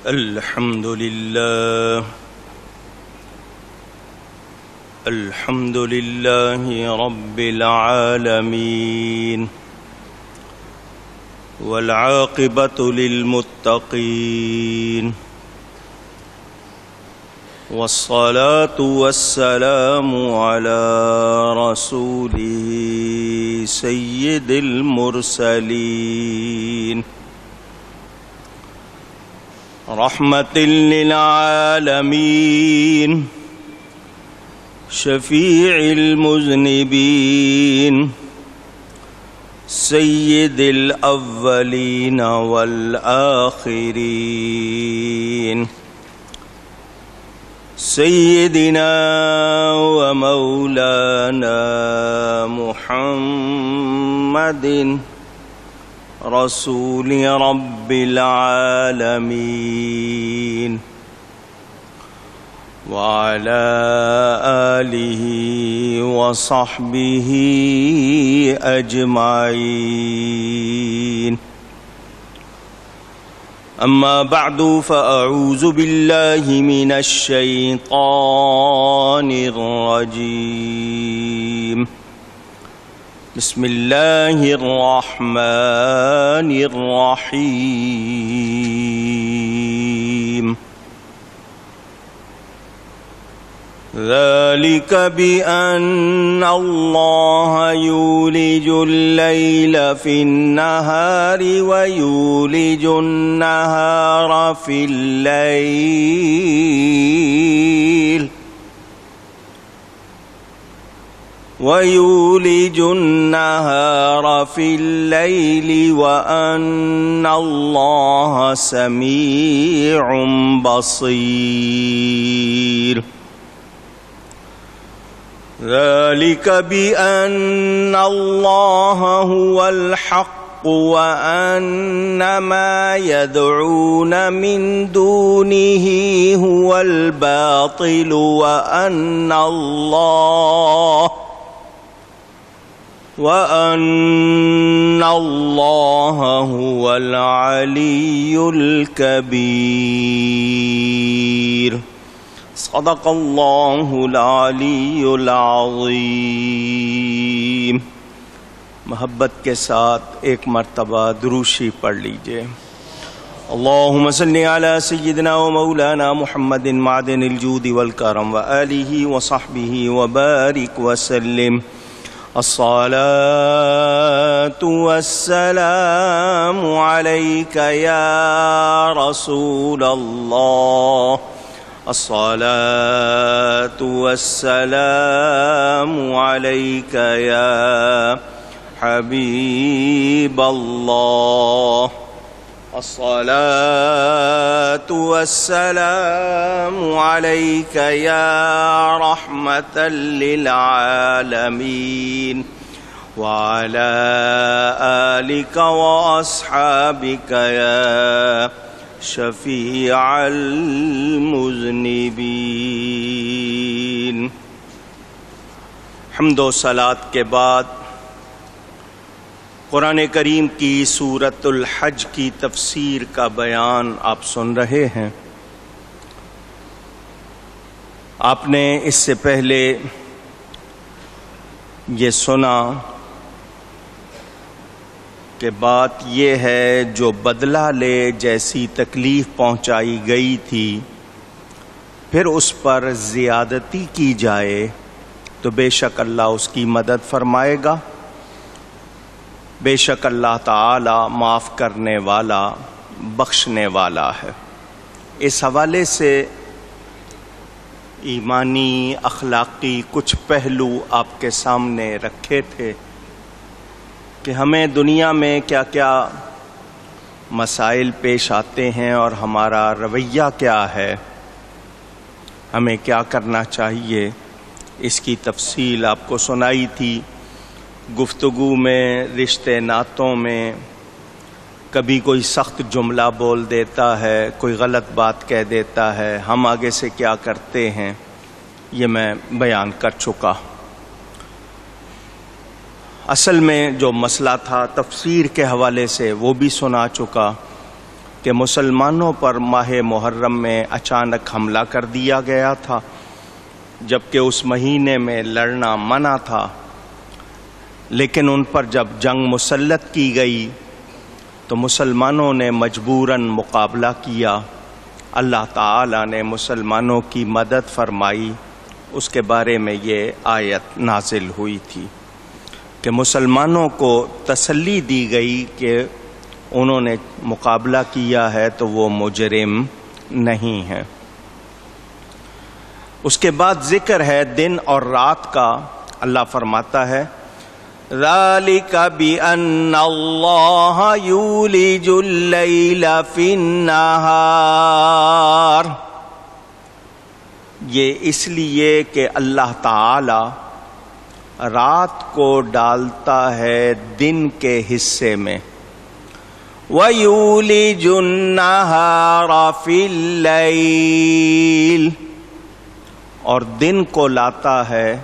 الحمد لله رب العالمين والعاقبة للمتقين والصلاة والسلام على رسوله سيد المرسلين رحمة للعالمين شفيع المذنبين سيد الأولين والآخرين سيدنا ومولانا محمد رسول رب العالمين وعلى آله وصحبه أجمعين. أما بعد فأعوذ بالله من الشيطان الرجيم. بسم الله الرحمن الرحيم. ذلك بأن الله يولج الليل في النهار ويولج النهار في الليل وأن الله سميع بصير. ذلك بأن الله هو الحق وأن ما يدعون من دونه هو الباطل وأن الله هو العلي الكبير. صدق اللہ العلی العظیم. محبت کے ساتھ ایک مرتبہ دروشی پڑھ لیجئے. اللہم صلی علی سیدنا و مولانا محمد معدن الجود والکرم وآلہ وصحبہ وبارک وسلم. الصلاة والسلام علیک یا رسول اللہ. الصلاة والسلام عليك يا حبيب الله. الصلاة والسلام عليك يا رحمة للعالمين وعلى آلك وأصحابك يا شفیع المذنبین. حمد و صلات کے بعد قرآن کریم کی سورۃ الحج کی تفسیر کا بیان آپ سن رہے ہیں. آپ نے اس سے پہلے یہ سنا کہ بات یہ ہے جو بدلہ لے جیسی تکلیف پہنچائی گئی تھی پھر اس پر زیادتی کی جائے تو بے شک اللہ اس کی مدد فرمائے گا. بے شک اللہ تعالی معاف کرنے والا بخشنے والا ہے. اس حوالے سے ایمانی اخلاقی کچھ پہلو آپ کے سامنے رکھے تھے کہ ہمیں دنیا میں کیا کیا مسائل پیش آتے ہیں اور ہمارا رویہ کیا ہے، ہمیں کیا کرنا چاہیے. اس کی تفصیل آپ کو سنائی تھی. گفتگو میں، رشتے ناتوں میں کبھی کوئی سخت جملہ بول دیتا ہے، کوئی غلط بات کہہ دیتا ہے، ہم آگے سے کیا کرتے ہیں یہ میں بیان کر چکا. اصل میں جو مسئلہ تھا تفسیر کے حوالے سے وہ بھی سنا چکا. کہ مسلمانوں پر ماہ محرم میں اچانک حملہ کر دیا گیا تھا، جبکہ اس مہینے میں لڑنا منع تھا، لیکن ان پر جب جنگ مسلط کی گئی تو مسلمانوں نے مجبوراً مقابلہ کیا۔ اللہ تعالیٰ نے مسلمانوں کی مدد فرمائی، اس کے بارے میں یہ آیت نازل ہوئی تھی کہ مسلمانوں کو تسلی دی گئی کہ انہوں نے مقابلہ کیا ہے تو وہ مجرم نہیں ہیں۔ اس کے بعد ذکر ہے دن اور رات کا۔ اللہ فرماتا ہے ذَلِكَ بِأَنَّ اللَّهَ يُولِجُ اللَّيْلَ فِي النَّهَارِ، یہ اس لیے کہ اللہ تعالی رات کو ڈالتا ہے دن کے حصے میں، وَيُولِجُ النَّهَارَ فِي اللَّيْلِ، اور دن کو لاتا ہے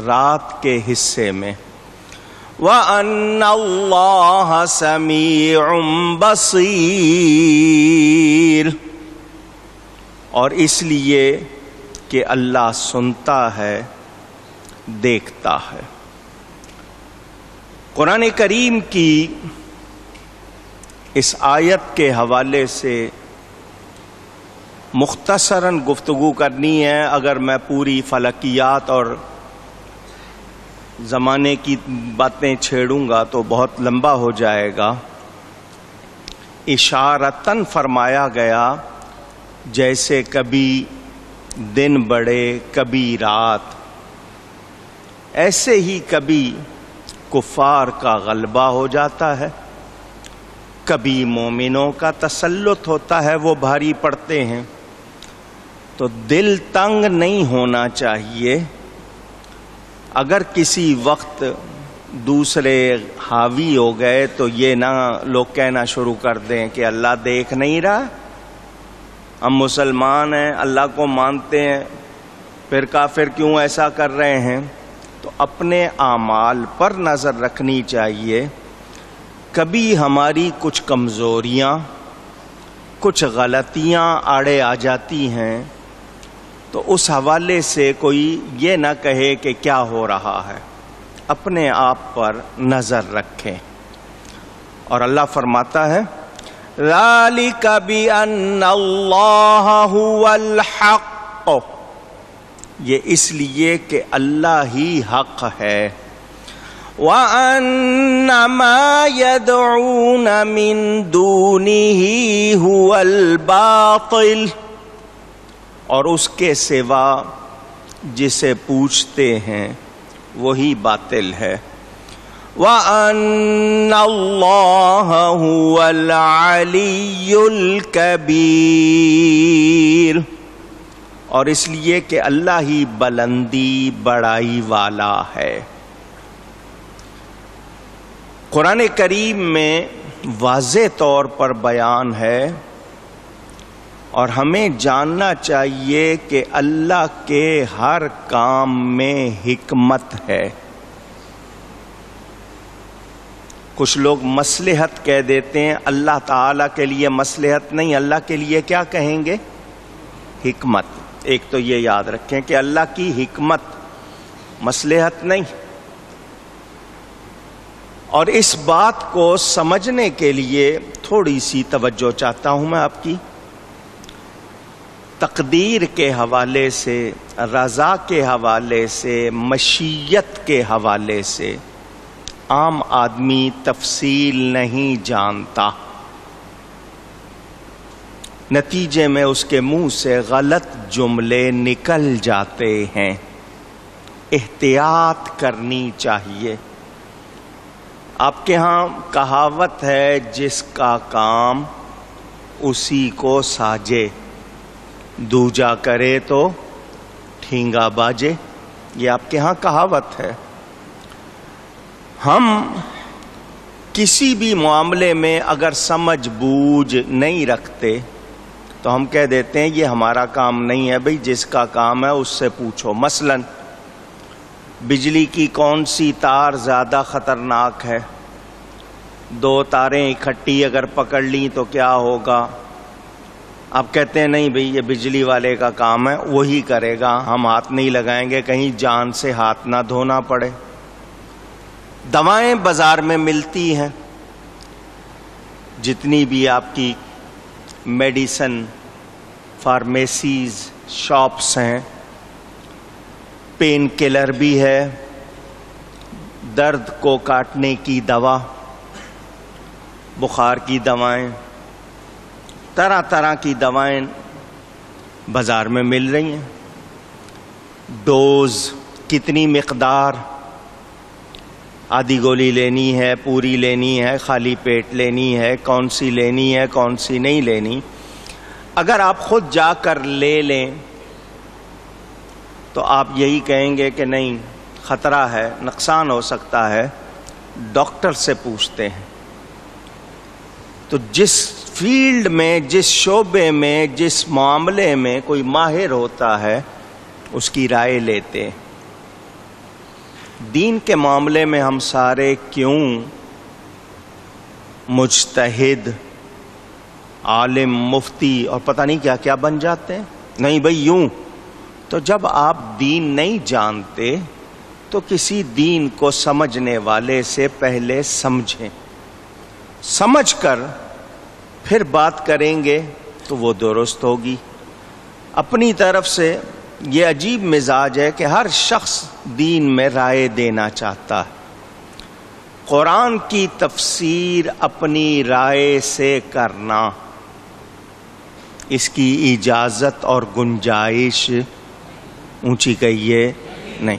رات کے حصے میں، وَأَنَّ اللَّهَ سَمِيعٌ بَصِيرٌ، اور اس لیے کہ اللہ سنتا ہے، دیکھتا ہے۔ قرآن کریم کی اس آیت کے حوالے سے مختصراً گفتگو کرنی ہے۔ اگر میں پوری فلکیات اور زمانے کی باتیں چھیڑوں گا تو بہت لمبا ہو جائے گا۔ اشارتاً فرمایا گیا جیسے کبھی دن بڑھے کبھی رات، ایسے ہی کبھی کفار کا غلبہ ہو جاتا ہے، کبھی مومنوں کا تسلط ہوتا ہے، وہ بھاری پڑتے ہیں۔ تو دل تنگ نہیں ہونا چاہیے۔ اگر کسی وقت دوسرے حاوی ہو گئے تو یہ نہ لوگ کہنا شروع کر دیں کہ اللہ دیکھ نہیں رہا، ہم مسلمان ہیں، اللہ کو مانتے ہیں، پھر کافر کیوں ایسا کر رہے ہیں۔ تو اپنے اعمال پر نظر رکھنی چاہیے۔ کبھی ہماری کچھ کمزوریاں، کچھ غلطیاں آڑے آ جاتی ہیں، تو اس حوالے سے کوئی یہ نہ کہے کہ کیا ہو رہا ہے، اپنے آپ پر نظر رکھیں۔ اور اللہ فرماتا ہے ذَلِكَ بِأَنَّ اللَّهَ هُوَ الْحَقُّ، یہ اس لیے کہ اللہ ہی حق ہے، وَأَنَّ مَا يَدْعُونَ مِن دُونِهِ هُوَ الْبَاطِلُ، اور اس کے سوا جسے پوچھتے ہیں وہی باطل ہے، وَأَنَّ اللَّهَ هُوَ الْعَلِيُّ الْكَبِيرُ، اور اس لیے کہ اللہ ہی بلندی بڑائی والا ہے۔ قرآن کریم میں واضح طور پر بیان ہے، اور ہمیں جاننا چاہیے کہ اللہ کے ہر کام میں حکمت ہے۔ کچھ لوگ مصلحت کہہ دیتے ہیں، اللہ تعالیٰ کے لیے مصلحت نہیں، اللہ کے لیے کیا کہیں گے؟ حکمت۔ ایک تو یہ یاد رکھیں کہ اللہ کی حکمت، مصلحت نہیں۔ اور اس بات کو سمجھنے کے لیے تھوڑی سی توجہ چاہتا ہوں میں آپ کی۔ تقدیر کے حوالے سے، رضا کے حوالے سے، مشیت کے حوالے سے عام آدمی تفصیل نہیں جانتا، نتیجے میں اس کے منہ سے غلط جملے نکل جاتے ہیں۔ احتیاط کرنی چاہیے۔ آپ کے ہاں کہاوت ہے، جس کا کام اسی کو ساجے، دوجا کرے تو ٹھینگا باجے، یہ آپ کے ہاں کہاوت ہے۔ ہم کسی بھی معاملے میں اگر سمجھ بوجھ نہیں رکھتے تو ہم کہہ دیتے ہیں یہ ہمارا کام نہیں ہے، بھئی جس کا کام ہے اس سے پوچھو۔ مثلا بجلی کی کون سی تار زیادہ خطرناک ہے؟ دو تاریں اکٹھی اگر پکڑ لیں تو کیا ہوگا؟ آپ کہتے ہیں نہیں بھئی یہ بجلی والے کا کام ہے، وہی کرے گا، ہم ہاتھ نہیں لگائیں گے، کہیں جان سے ہاتھ نہ دھونا پڑے۔ دوائیں بازار میں ملتی ہیں، جتنی بھی آپ کی میڈیسن فارمیسیز شاپس ہیں، پین کلر بھی ہے، درد کو کاٹنے کی دوا، بخار کی دوائیں، طرح طرح کی دوائیں بازار میں مل رہی ہیں۔ ڈوز کتنی مقدار، آدھی گولی لینی ہے، پوری لینی ہے، خالی پیٹ لینی ہے، کون سی لینی ہے، کون سی نہیں لینی، اگر آپ خود جا کر لے لیں تو آپ یہی کہیں گے کہ نہیں خطرہ ہے، نقصان ہو سکتا ہے، ڈاکٹر سے پوچھتے ہیں۔ تو جس فیلڈ میں، جس شعبے میں، جس معاملے میں کوئی ماہر ہوتا ہے اس کی رائے لیتے۔ دین کے معاملے میں ہم سارے کیوں مجتہد، عالم، مفتی اور پتہ نہیں کیا کیا بن جاتے ہیں؟ نہیں بھئی یوں۔ تو جب آپ دین نہیں جانتے تو کسی دین کو سمجھنے والے سے پہلے سمجھیں، سمجھ کر پھر بات کریں گے تو وہ درست ہوگی۔ اپنی طرف سے یہ عجیب مزاج ہے کہ ہر شخص دین میں رائے دینا چاہتا ہے۔ قرآن کی تفسیر اپنی رائے سے کرنا، اس کی اجازت اور گنجائش اونچی کہیے نہیں،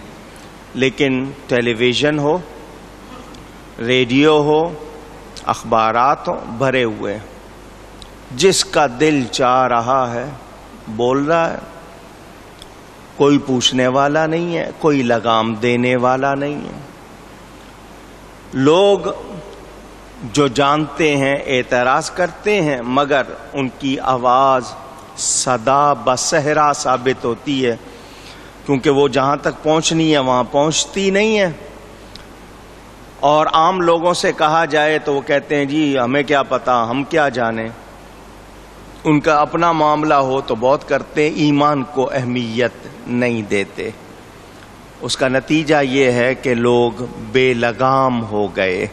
لیکن ٹیلی ویژن ہو، ریڈیو ہو، اخبارات ہو، بھرے ہوئے، جس کا دل چاہ رہا ہے بول رہا ہے، کوئی پوچھنے والا نہیں ہے، کوئی لگام دینے والا نہیں ہے۔ لوگ جو جانتے ہیں اعتراض کرتے ہیں، مگر ان کی آواز صدا بصہرا ثابت ہوتی ہے، کیونکہ وہ جہاں تک پہنچنی ہے وہاں پہنچتی نہیں ہے۔ اور عام لوگوں سے کہا جائے تو وہ کہتے ہیں جی ہمیں کیا پتا، ہم کیا جانیں۔ ان کا اپنا معاملہ ہو تو بہت کرتے، ایمان کو اہمیت نہیں دیتے۔ اس کا نتیجہ یہ ہے کہ لوگ بے لگام ہو گئے۔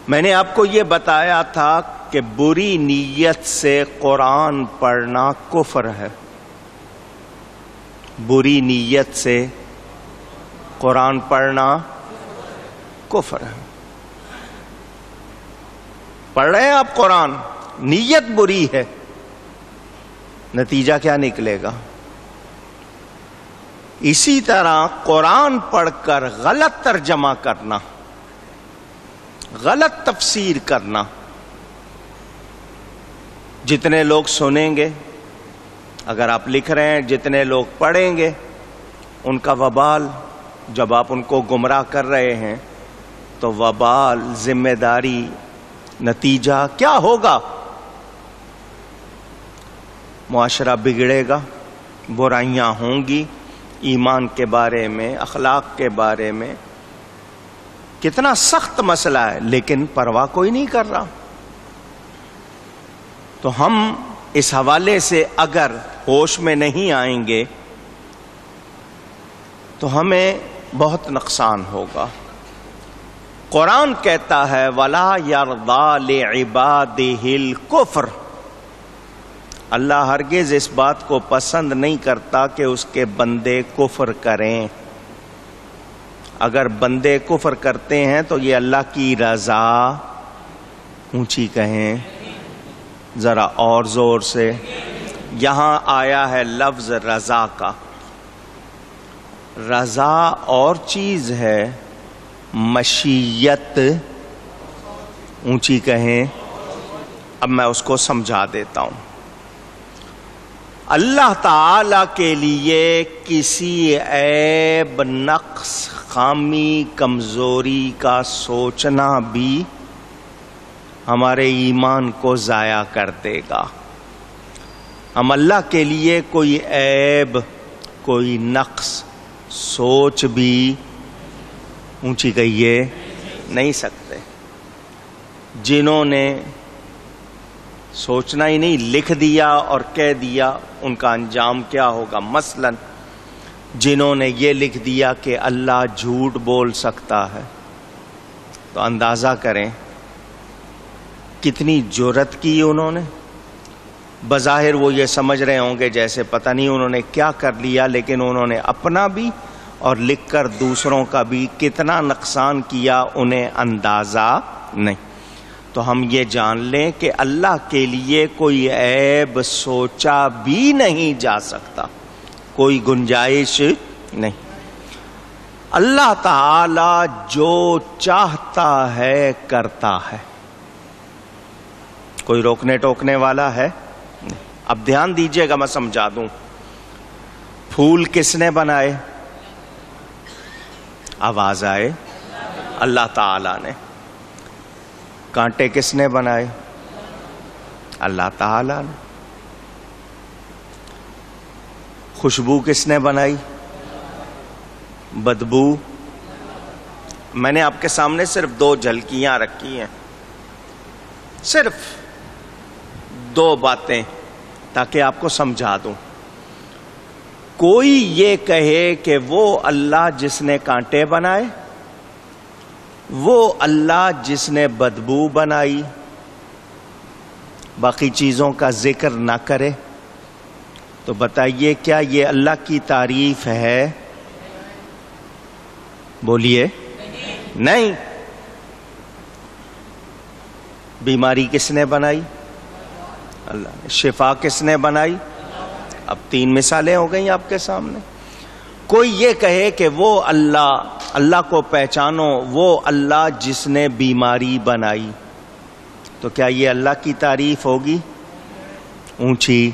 میں نے آپ کو یہ بتایا تھا کہ بری نیت سے قرآن پڑھنا کفر ہے۔ بری نیت سے قرآن پڑھنا کفر ہے۔ پڑھ رہے ہیں آپ قرآن، نیت بری ہے، نتیجہ کیا نکلے گا؟ اسی طرح قرآن پڑھ کر غلط ترجمہ کرنا، غلط تفسیر کرنا، جتنے لوگ سنیں گے، اگر آپ لکھ رہے ہیں جتنے لوگ پڑھیں گے، ان کا وبال، جب آپ ان کو گمراہ کر رہے ہیں تو وبال، ذمہ داری، نتیجہ کیا ہوگا؟ معاشرہ بگڑے گا، برائیاں ہوں گی، ایمان کے بارے میں، اخلاق کے بارے میں کتنا سخت مسئلہ ہے، لیکن پرواہ کوئی نہیں کر رہا۔ تو ہم اس حوالے سے اگر ہوش میں نہیں آئیں گے تو ہمیں بہت نقصان ہوگا۔ قرآن کہتا ہے وَلَا يَرْضَى لِعِبَادِهِ الْكُفْرَ، اللہ ہرگز اس بات کو پسند نہیں کرتا کہ اس کے بندے کفر کریں۔ اگر بندے کفر کرتے ہیں تو یہ اللہ کی رضا، اونچی کہیں ذرا اور زور سے، یہاں آیا ہے لفظ رضا کا۔ رضا اور چیز ہے، مشیت اونچی کہیں۔ اب میں اس کو سمجھا دیتا ہوں۔ اللہ تعالی کے لیے کسی عیب، نقص، خامی، کمزوری کا سوچنا بھی ہمارے ایمان کو ضائع کر دے گا۔ ہم اللہ کے لیے کوئی عیب، کوئی نقص سوچ بھی اونچی کہیے نہیں سکتے. جنہوں نے سوچنا ہی نہیں، لکھ دیا اور کہہ دیا، ان کا انجام کیا ہوگا. مثلا جنہوں نے یہ لکھ دیا کہ اللہ جھوٹ بول سکتا ہے، تو اندازہ کریں کتنی جرأت کی انہوں نے. بظاہر وہ یہ سمجھ رہے ہوں گے جیسے پتہ نہیں انہوں نے کیا کر لیا، لیکن انہوں نے اپنا بھی اور لکھ کر دوسروں کا بھی کتنا نقصان کیا انہیں اندازہ نہیں. تو ہم یہ جان لیں کہ اللہ کے لیے کوئی عیب سوچا بھی نہیں جا سکتا، کوئی گنجائش نہیں. اللہ تعالی جو چاہتا ہے کرتا ہے، کوئی روکنے ٹوکنے والا ہے نہیں. اب دھیان دیجئے گا، میں سمجھا دوں. پھول کس نے بنائے؟ آواز آئے؟ اللہ تعالی نے. کانٹے کس نے بنائے؟ اللہ تعالی نے. خوشبو کس نے بنائی؟ بدبو؟ میں نے آپ کے سامنے صرف 2 جھلکیاں رکھی ہیں، صرف 2 باتیں، تاکہ آپ کو سمجھا دوں. کوئی یہ کہے کہ وہ اللہ جس نے کانٹے بنائے، وہ اللہ جس نے بدبو بنائی، باقی چیزوں کا ذکر نہ کرے، تو بتائیے کیا یہ اللہ کی تعریف ہے؟ بولیے نہیں. بیماری کس نے بنائی؟ اللہ نے. شفا کس نے بنائی؟ اب 3 مثالیں ہو گئیں آپ کے سامنے. کوئی یہ کہے کہ وہ اللہ کو پہچانو، وہ اللہ جس نے بیماری بنائی، تو کیا یہ اللہ کی تعریف ہوگی؟ اونچی.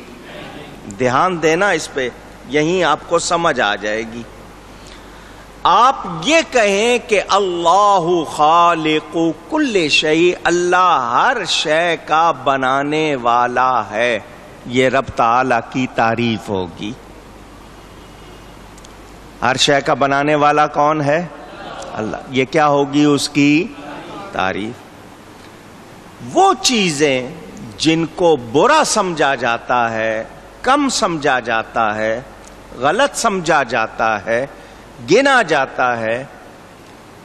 دھیان دینا اس پہ، یہیں آپ کو سمجھ آ جائے گی. آپ یہ کہیں کہ اللہ خالق کل شیء، اللہ ہر شے کا بنانے والا ہے، یہ رب تعالی کی تعریف ہوگی. ہر شے کا بنانے والا کون ہے؟ اللہ. یہ کیا ہوگی اس کی تعریف. وہ چیزیں جن کو برا سمجھا جاتا ہے، کم سمجھا جاتا ہے، غلط سمجھا جاتا ہے، گنا جاتا ہے،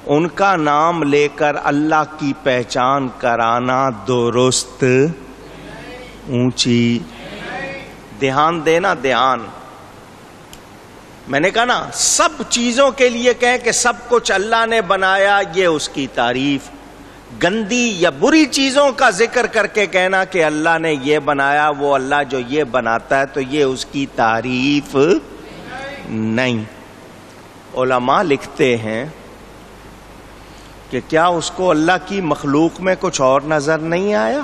ان کا نام لے کر اللہ کی پہچان کرانا درست اونچی. دھیان دینا، دھیان. میں نے کہا نا، سب چیزوں کے لیے کہیں کہ سب کچھ اللہ نے بنایا، یہ اس کی تعریف. گندی یا بری چیزوں کا ذکر کر کے کہنا کہ اللہ نے یہ بنایا، وہ اللہ جو یہ بناتا ہے، تو یہ اس کی تعریف نہیں. علماء لکھتے ہیں کہ کیا اس کو اللہ کی مخلوق میں کچھ اور نظر نہیں آیا؟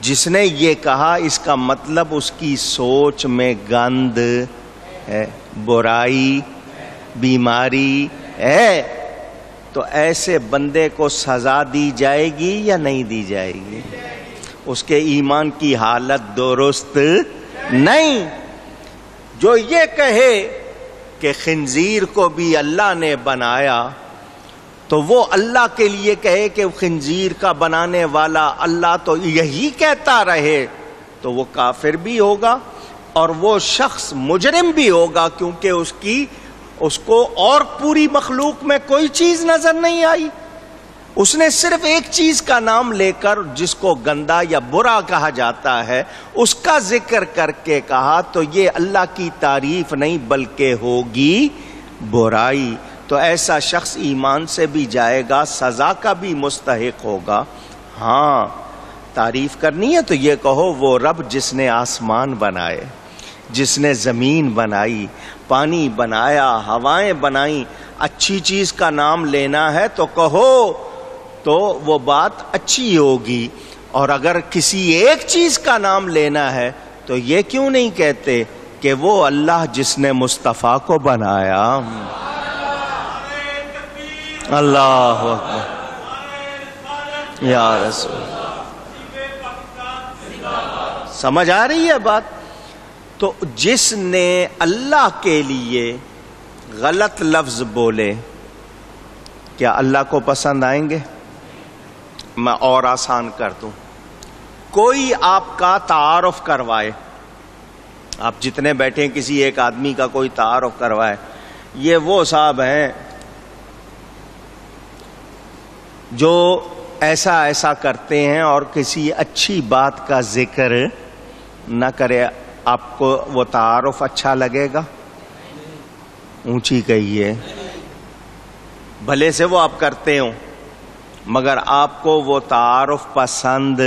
جس نے یہ کہا اس کا مطلب اس کی سوچ میں گند ہے، برائی، بیماری ہے. تو ایسے بندے کو سزا دی جائے گی یا نہیں دی جائے گی؟ اس کے ایمان کی حالت درست نہیں. جو یہ کہے کہ خنزیر کو بھی اللہ نے بنایا، تو وہ اللہ کے لیے کہے کہ خنزیر کا بنانے والا اللہ تو یہی کہتا رہے، تو وہ کافر بھی ہوگا اور وہ شخص مجرم بھی ہوگا، کیونکہ اس کو اور پوری مخلوق میں کوئی چیز نظر نہیں آئی. اس نے صرف ایک چیز کا نام لے کر، جس کو گندا یا برا کہا جاتا ہے، اس کا ذکر کر کے کہا، تو یہ اللہ کی تعریف نہیں بلکہ ہوگی برائی. تو ایسا شخص ایمان سے بھی جائے گا، سزا کا بھی مستحق ہوگا. ہاں تعریف کرنی ہے تو یہ کہو وہ رب جس نے آسمان بنائے، جس نے زمین بنائی، پانی بنایا، ہوائیں بنائیں. اچھی چیز کا نام لینا ہے تو کہو، تو وہ بات اچھی ہوگی. اور اگر کسی ایک چیز کا نام لینا ہے تو یہ کیوں نہیں کہتے کہ وہ اللہ جس نے مصطفیٰ کو بنایا. اللہ اکبر یا رسول. سمجھ آ رہی ہے بات؟ تو جس نے اللہ کے لیے غلط لفظ بولے، کیا اللہ کو پسند آئیں گے؟ میں اور آسان کر دوں، کوئی آپ کا تعارف کروائے، آپ جتنے بیٹھے ہیں کسی ایک آدمی کا کوئی تعارف کروائے، یہ وہ صاحب ہیں جو ایسا ایسا کرتے ہیں اور کسی اچھی بات کا ذکر نہ کرے، آپ کو وہ تعارف اچھا لگے گا؟ اونچی کہیے، بھلے سے وہ آپ کرتے ہوں مگر آپ کو وہ تعارف پسند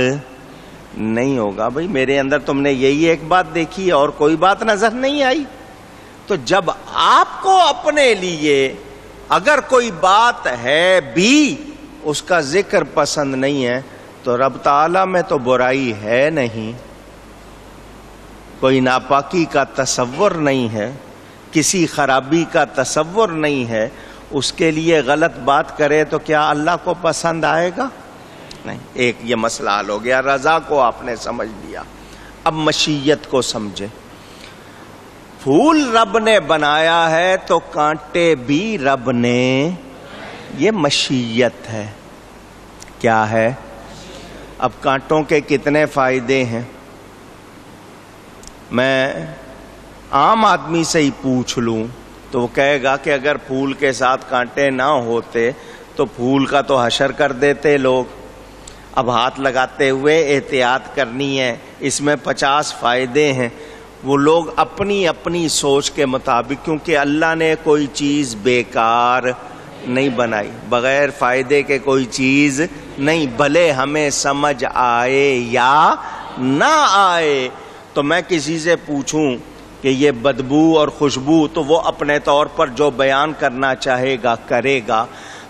نہیں ہوگا۔ بھئی میرے اندر تم نے یہی ایک بات دیکھی اور کوئی بات نظر نہیں آئی؟ تو جب آپ کو اپنے لیے اگر کوئی بات ہے بھی اس کا ذکر پسند نہیں ہے تو رب تعالیٰ میں تو برائی ہے نہیں، کوئی ناپاکی کا تصور نہیں ہے، کسی خرابی کا تصور نہیں ہے، اس کے لیے غلط بات کرے تو کیا اللہ کو پسند آئے گا؟ نہیں۔ ایک یہ مسئلہ حل ہو گیا، رضا کو آپ نے سمجھ لیا، اب مشیت کو سمجھے۔ پھول رب نے بنایا ہے تو کانٹے بھی رب نے، یہ مشیت ہے۔ کیا ہے؟ اب کانٹوں کے کتنے فائدے ہیں؟ میں عام آدمی سے ہی پوچھ لوں تو وہ کہے گا کہ اگر پھول کے ساتھ کانٹے نہ ہوتے تو پھول کا تو حشر کر دیتے لوگ۔ اب ہاتھ لگاتے ہوئے احتیاط کرنی ہے، اس میں 50 فائدے ہیں۔ وہ لوگ اپنی اپنی سوچ کے مطابق، کیونکہ اللہ نے کوئی چیز بیکار نہیں بنائی، بغیر فائدے کے کوئی چیز نہیں، بھلے ہمیں سمجھ آئے یا نہ آئے۔ تو میں کسی سے پوچھوں کہ یہ بدبو اور خوشبو، تو وہ اپنے طور پر جو بیان کرنا چاہے گا کرے گا۔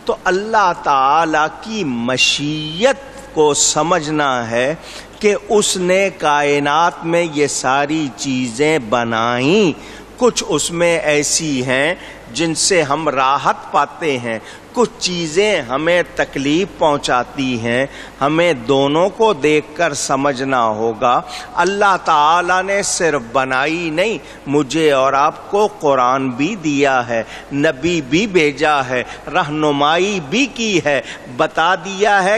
تو اللہ تعالی کی مشیت کو سمجھنا ہے کہ اس نے کائنات میں یہ ساری چیزیں بنائیں، کچھ اس میں ایسی ہیں جن سے ہم راحت پاتے ہیں، کچھ چیزیں ہمیں تکلیف پہنچاتی ہیں، ہمیں دونوں کو دیکھ کر سمجھنا ہوگا۔ اللہ تعالیٰ نے صرف بنائی نہیں، مجھے اور آپ کو قرآن بھی دیا ہے، نبی بھی بھیجا ہے، رہنمائی بھی کی ہے، بتا دیا ہے